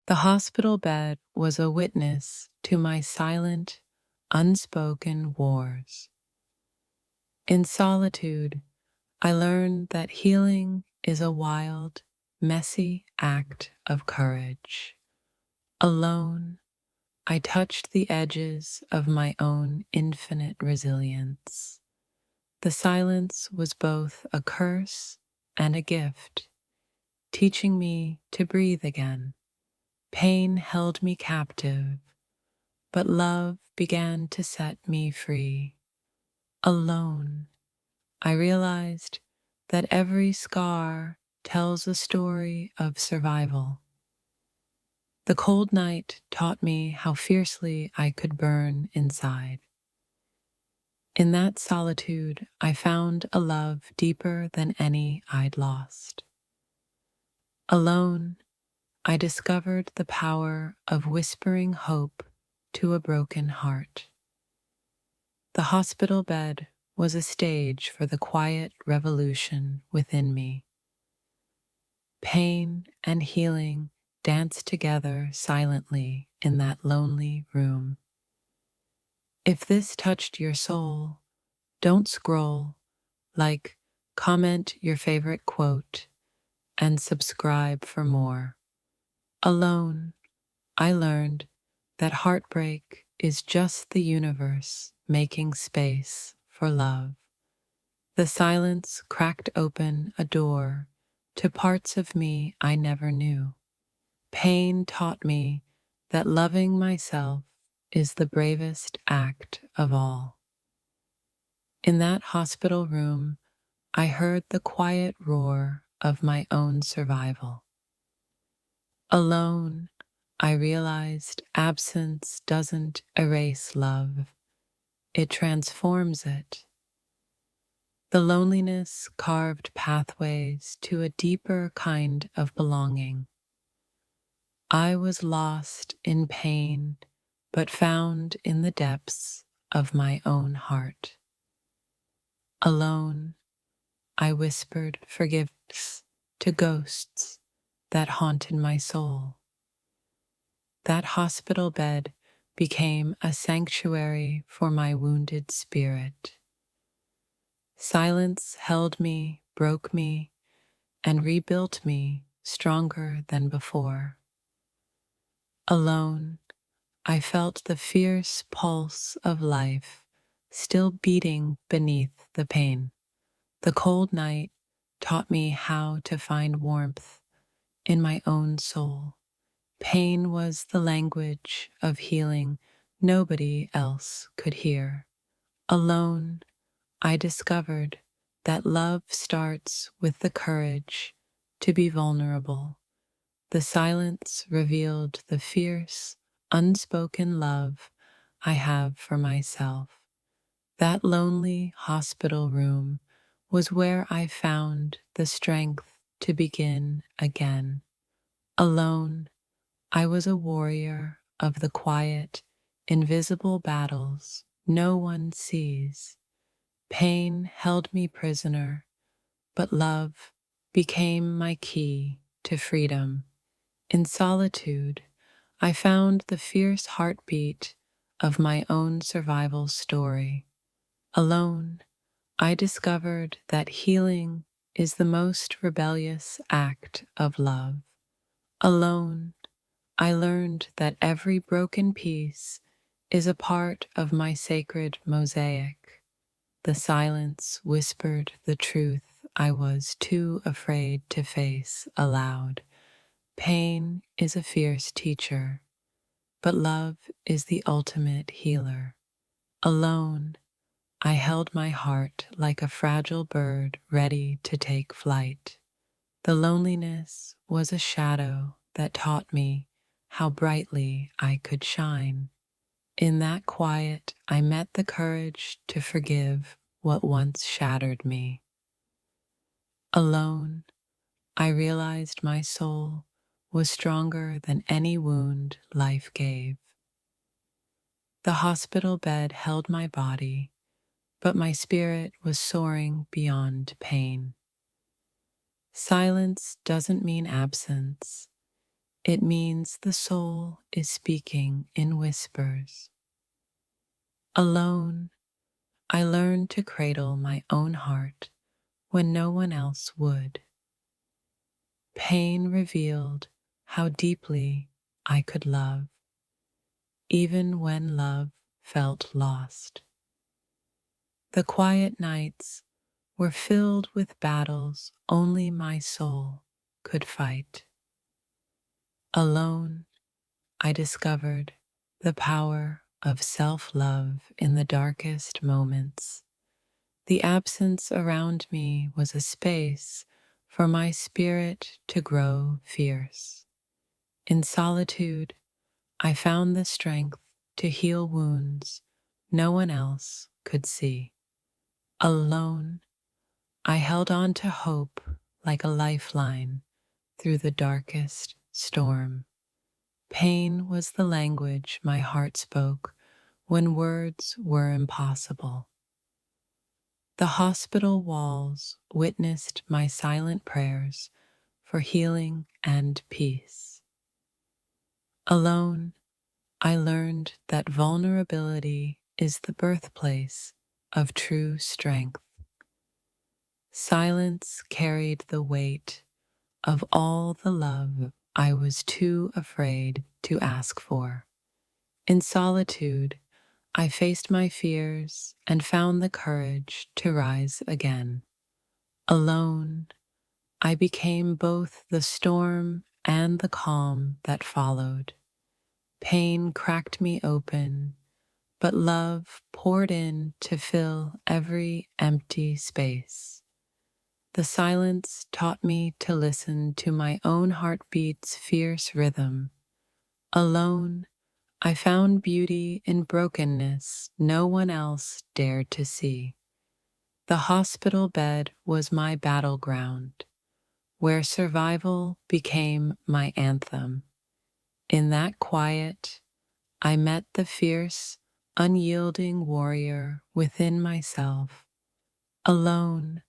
The hospital bed was a witness to my silent, unspoken wars. In solitude, I learned that healing is a wild, messy act of courage. Alone, I touched the edges of my own infinite resilience. The silence was both a curse and a gift, teaching me to breathe again. Pain held me captive, but love began to set me free. Alone, I realized that every scar tells a story of survival. The cold night taught me how fiercely I could burn inside. In that solitude, I found a love deeper than any I'd lost. Alone, I discovered the power of whispering hope to a broken heart. The hospital bed was a stage for the quiet revolution within me. Pain and healing danced together silently in that lonely room. If this touched your soul, don't scroll, like, comment your favorite quote, and subscribe for more. Alone, I learned that heartbreak is just the universe making space for love. The silence cracked open a door to parts of me I never knew. Pain taught me that loving myself is the bravest act of all. In that hospital room, I heard the quiet roar of my own survival. Alone, I realized absence doesn't erase love, it transforms it. The loneliness carved pathways to a deeper kind of belonging. I was lost in pain, but found in the depths of my own heart. Alone, I whispered forgiveness to ghosts that haunted my soul. That hospital bed became a sanctuary for my wounded spirit. Silence held me, broke me, and rebuilt me stronger than before. Alone, I felt the fierce pulse of life still beating beneath the pain. The cold night taught me how to find warmth in my own soul. Pain was the language of healing nobody else could hear. Alone, I discovered that love starts with the courage to be vulnerable. The silence revealed the fierce, unspoken love I have for myself. That lonely hospital room was where I found the strength to begin again. Alone, I was a warrior of the quiet, invisible battles no one sees. Pain held me prisoner, but love became my key to freedom. In solitude, I found the fierce heartbeat of my own survival story. Alone, I discovered that healing is the most rebellious act of love. Alone, I learned that every broken piece is a part of my sacred mosaic. The silence whispered the truth I was too afraid to face aloud. Pain is a fierce teacher, but love is the ultimate healer. Alone, I held my heart like a fragile bird ready to take flight. The loneliness was a shadow that taught me how brightly I could shine. In that quiet, I met the courage to forgive what once shattered me. Alone, I realized my soul was stronger than any wound life gave. The hospital bed held my body, but my spirit was soaring beyond pain. Silence doesn't mean absence. It means the soul is speaking in whispers. Alone, I learned to cradle my own heart when no one else would. Pain revealed how deeply I could love, even when love felt lost. The quiet nights were filled with battles only my soul could fight. Alone, I discovered the power of self-love in the darkest moments. The absence around me was a space for my spirit to grow fierce. In solitude, I found the strength to heal wounds no one else could see. Alone, I held on to hope like a lifeline through the darkest storm. Pain was the language my heart spoke when words were impossible. The hospital walls witnessed my silent prayers for healing and peace. Alone, I learned that vulnerability is the birthplace of true strength. Silence carried the weight of all the love I was too afraid to ask for. In solitude, I faced my fears and found the courage to rise again. Alone, I became both the storm and the calm that followed. Pain cracked me open, but love poured in to fill every empty space. The silence taught me to listen to my own heartbeat's fierce rhythm. Alone, I found beauty in brokenness no one else dared to see. The hospital bed was my battleground, where survival became my anthem. In that quiet, I met the fierce, unyielding warrior within myself. Alone,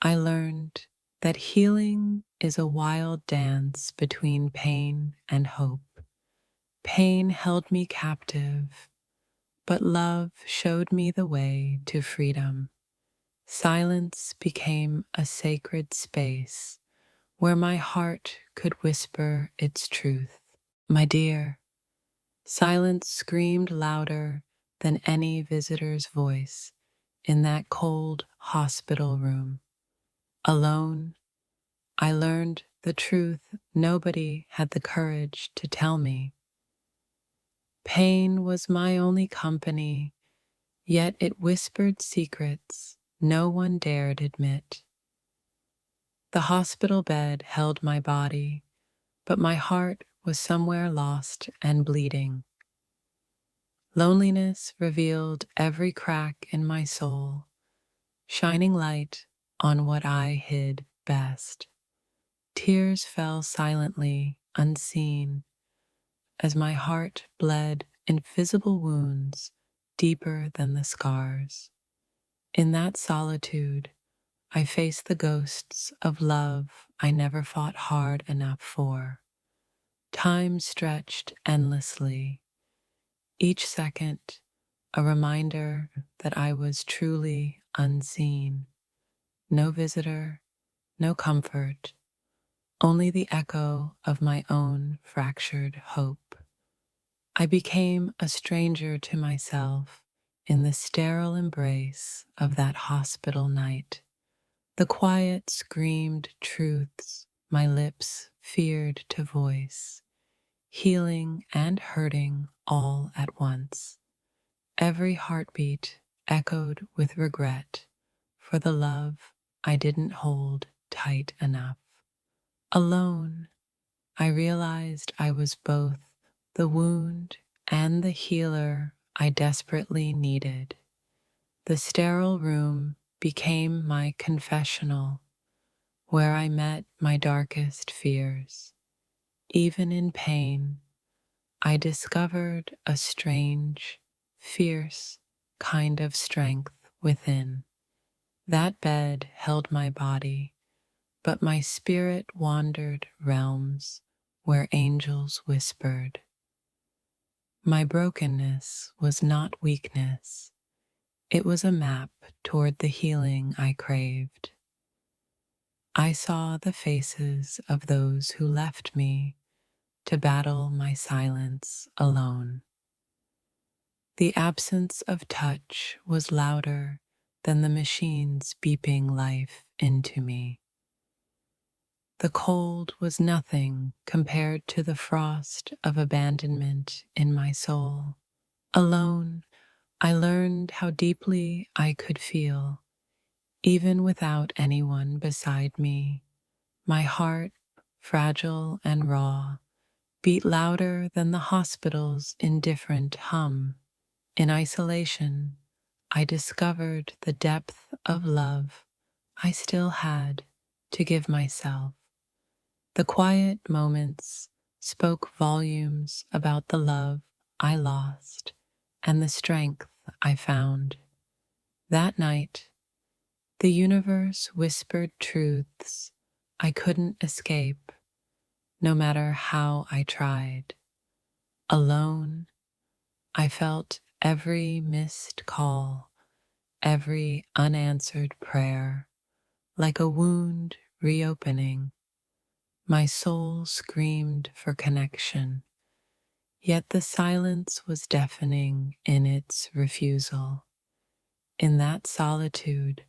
I learned that healing is a wild dance between pain and hope. Pain held me captive, but love showed me the way to freedom. Silence became a sacred space where my heart could whisper its truth. My dear, silence screamed louder than any visitor's voice in that cold hospital room. Alone, I learned the truth nobody had the courage to tell me. Pain was my only company, yet it whispered secrets no one dared admit. The hospital bed held my body, but my heart was somewhere lost and bleeding. Loneliness revealed every crack in my soul, shining light on what I hid best. Tears fell silently, unseen, as my heart bled invisible wounds deeper than the scars. In that solitude, I faced the ghosts of love I never fought hard enough for. Time stretched endlessly, each second a reminder that I was truly unseen. No visitor, no comfort, only the echo of my own fractured hope. I became a stranger to myself in the sterile embrace of that hospital night. The quiet screamed truths my lips feared to voice, healing and hurting all at once. Every heartbeat echoed with regret for the love I didn't hold tight enough. Alone, I realized I was both the wound and the healer I desperately needed. The sterile room became my confessional, where I met my darkest fears. Even in pain, I discovered a strange, fierce kind of strength within. That bed held my body, but my spirit wandered realms where angels whispered. My brokenness was not weakness, it was a map toward the healing I craved. I saw the faces of those who left me to battle my silence alone. The absence of touch was louder than the machines beeping life into me. The cold was nothing compared to the frost of abandonment in my soul. Alone, I learned how deeply I could feel, even without anyone beside me. My heart, fragile and raw, beat louder than the hospital's indifferent hum. In isolation, I discovered the depth of love I still had to give myself. The quiet moments spoke volumes about the love I lost and the strength I found. That night, the universe whispered truths I couldn't escape, no matter how I tried. Alone, I felt every missed call, every unanswered prayer, like a wound reopening. My soul screamed for connection, yet the silence was deafening in its refusal. In that solitude,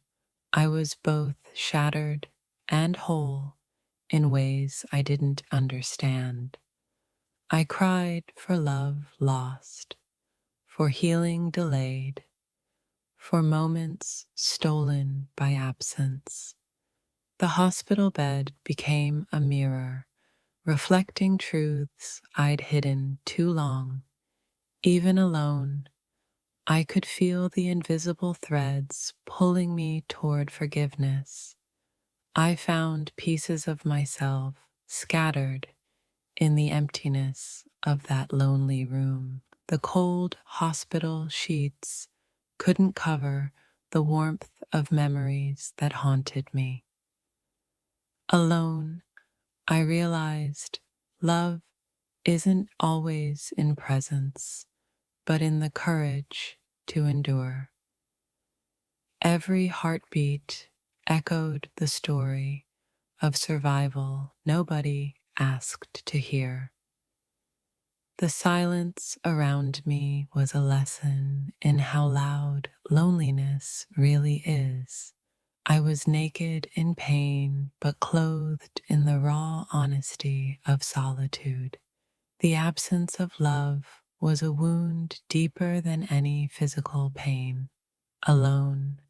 I was both shattered and whole in ways I didn't understand. I cried for love lost, for healing delayed, for moments stolen by absence. The hospital bed became a mirror, reflecting truths I'd hidden too long. Even alone, I could feel the invisible threads pulling me toward forgiveness. I found pieces of myself scattered in the emptiness of that lonely room. The cold hospital sheets couldn't cover the warmth of memories that haunted me. Alone, I realized love isn't always in presence, but in the courage to endure. Every heartbeat echoed the story of survival nobody asked to hear. The silence around me was a lesson in how loud loneliness really is. I was naked in pain, but clothed in the raw honesty of solitude. The absence of love was a wound deeper than any physical pain. Alone,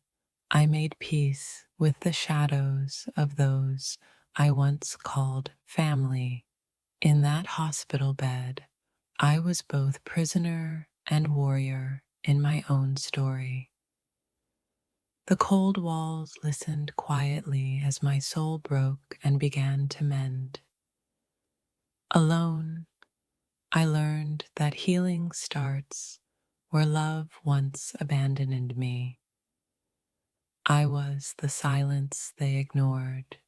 I made peace with the shadows of those I once called family. In that hospital bed, I was both prisoner and warrior in my own story. The cold walls listened quietly as my soul broke and began to mend. Alone, I learned that healing starts where love once abandoned me. I was the silence they ignored,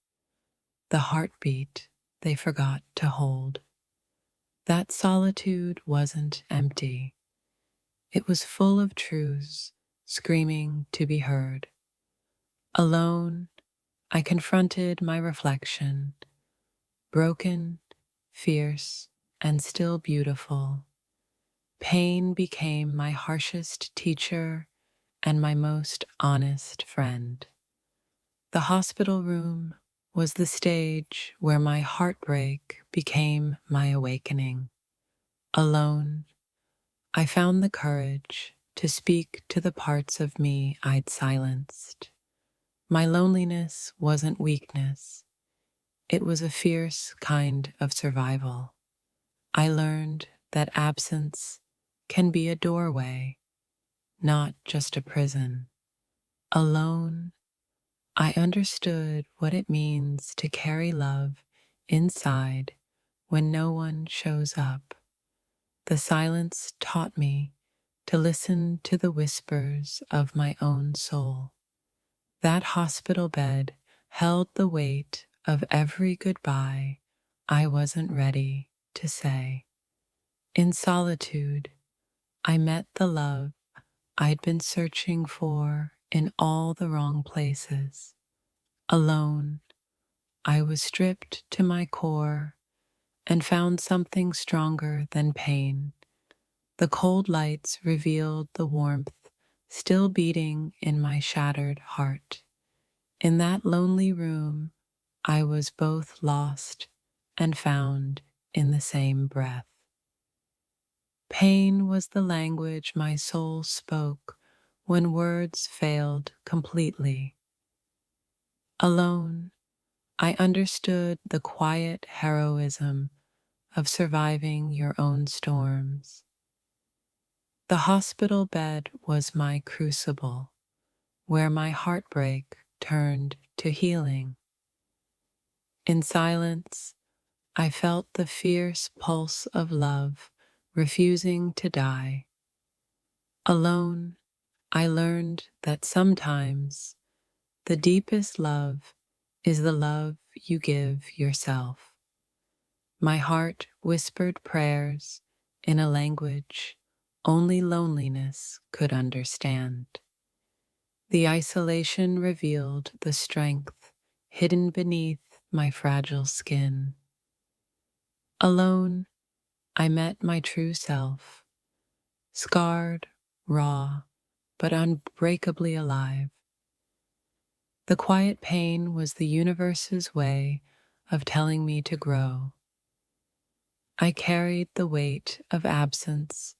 the heartbeat they forgot to hold. That solitude wasn't empty. It was full of truths screaming to be heard. Alone, I confronted my reflection, broken, fierce, and still beautiful. Pain became my harshest teacher and my most honest friend. The hospital room was the stage where my heartbreak became my awakening. Alone, I found the courage to speak to the parts of me I'd silenced. My loneliness wasn't weakness, it was a fierce kind of survival. I learned that absence can be a doorway, not just a prison. Alone, I understood what it means to carry love inside when no one shows up. The silence taught me to listen to the whispers of my own soul. That hospital bed held the weight of every goodbye I wasn't ready to say. In solitude, I met the love I'd been searching for in all the wrong places. Alone, I was stripped to my core and found something stronger than pain. The cold lights revealed the warmth still beating in my shattered heart. In that lonely room, I was both lost and found in the same breath. Pain was the language my soul spoke when words failed completely. Alone, I understood the quiet heroism of surviving your own storms. The hospital bed was my crucible, where my heartbreak turned to healing. In silence, I felt the fierce pulse of love refusing to die. Alone, I learned that sometimes the deepest love is the love you give yourself. My heart whispered prayers in a language only loneliness could understand. The isolation revealed the strength hidden beneath my fragile skin. Alone, I met my true self, scarred, raw, but unbreakably alive. The quiet pain was the universe's way of telling me to grow. I carried the weight of absence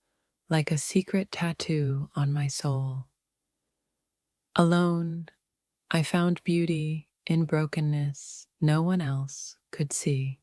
like a secret tattoo on my soul. Alone, I found beauty in brokenness no one else could see.